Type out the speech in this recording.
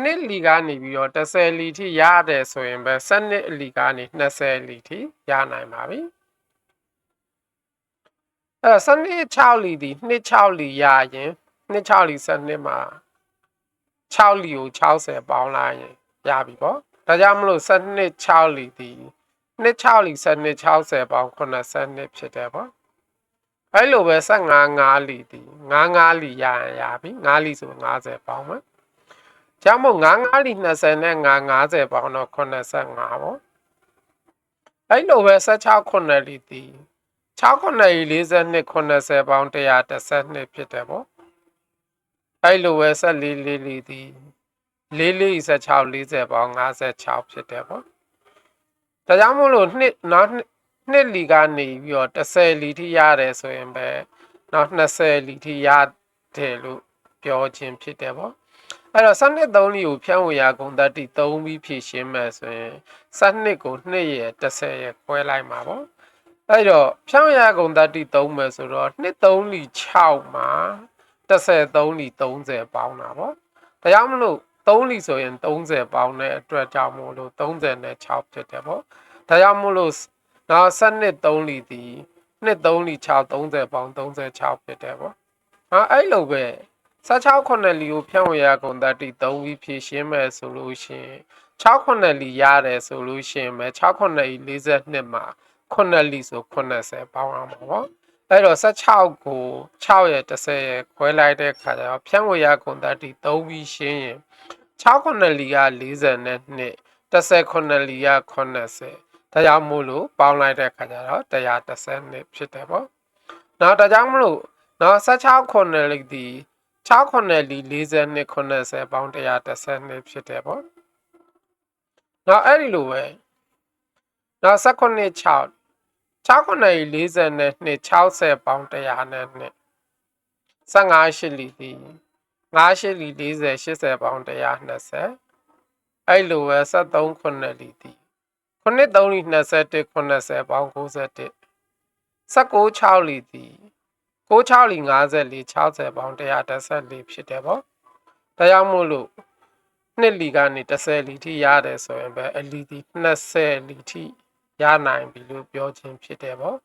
နှစ်လီကနေပြီးတော့10လီထိရတယ်ဆိုရင်ပဲ12အလီကနေ20လီထိရနိုင်ပါပြီ12 6လီဒီ2 6လီရရင်2 6လီ12မှာ6လီကို60ပေါင်းလိုက်ရင်ရပြီပေါ့ဒါကြောင့်မလို့12 6လီဒီ2 6လီ12 60ပေါင်း82ဖြစ်တယ်ပေါ့အဲ့လိုပဲ15 5လီဒီ9 5လီရရင်ရပြီ9လီဆို50ပေါင်းမယ်ကြောင့်မို့9 5လီ20နဲ့9 50ပေါင်းတော့85ပေါ့အဲ့လိုပဲ16 9လီဒီ6 9လီ42 90ပေါင်း112ဖြစ်တယ်ပေါ့အဲ့လိုပဲ14 4လီဒီ4 4 16 40ပေါင်း56ဖြစ်တယ်ပေါ့ဒါကြောင့်မို့လို့နှစ်လီကနေပြီးတော့10လီထိရတယ်ဆိုရင်ပဲနောက်20လီထိရတယ်လို့ပြောခြင်းဖြစ်တယ်ပေါ့အဲ့တော့12 3လီကိုဖြန့်ဝေရကုန်တတ်တိ3ပြီးဖြည့်ရှင်းမယ်ဆိုရင်12ကို2ရဲ့10ရဲ့ခွဲလိုက်မှာပေါ့အဲ့တော့ဖြန့်ဝေရကုန်တတ်တိ3မယ်ဆိုတော့2 3လီ6မှာ13လီ30ပေါင်းတာပေါ့ဒါကြောင့်မလို့3လီဆိုရင်30ပေါင်းတဲ့အတွက်ကြောင့်မို့လို့36ဖြစ်တယ်ပေါ့ဒါကြောင့်မို့လို့နောက်12 3လီဒီ2 3လီ6 30ပေါင်း36ဖြစ်တယ်ပေါ့အဲ့လိုပဲ16 9လီကိုဖြန့်ဝေရကုန်တတ်တိ3ပြီးဖြည့်ရှင်းမယ်ဆိုလို့ရှိရင်6 9လီရတယ်ဆိုလို့ရှိရင်ပဲ6 9လီ42မှာ9လီဆို80ပေါင်းအောင်ပါပေါ့အဲ့တော့16ကို6ရဲ့10ရဲ့ခွဲလိုက်တဲ့ခါကျတော့ဖြန့်ဝေရကုန်တတ်တိ3ပြီးရှင်းရင်6 9လီက40နဲ့2 10 9လီက80ဒါကြောင့်မို့လို့ပေါင်းလိုက်တဲ့ခါကျတော့112ဖြစ်တယ်ပေါ့နောက်ဒါကြောင့်မလို့နောက်16 9လီဒီ6 9လီ42 90ပေါင်း112ဖြစ်တယ်ပေါ့နောက်အဲ့ဒီလိုပဲနောက်19 6 6 9လီ40နဲ့2 60ပေါင်း100နဲ့2 15 8လီဒီ5 8လီ40 80ပေါင်း120အဲ့လိုပဲ73 9လီဒီ9 3လီ21 90ပေါင်း91 19 6လီဒီ6 6လီ54 60ပေါင်း114ဖြစ်တယ်ပေါ့ဒါကြောင့်မို့လို့2လီကနေ10လီထိရတယ်ဆိုရင်ပဲအလီဒီ20လီထိရနိုင်ပြီလို့ပြောခြင်းဖြစ်တယ်ပေါ့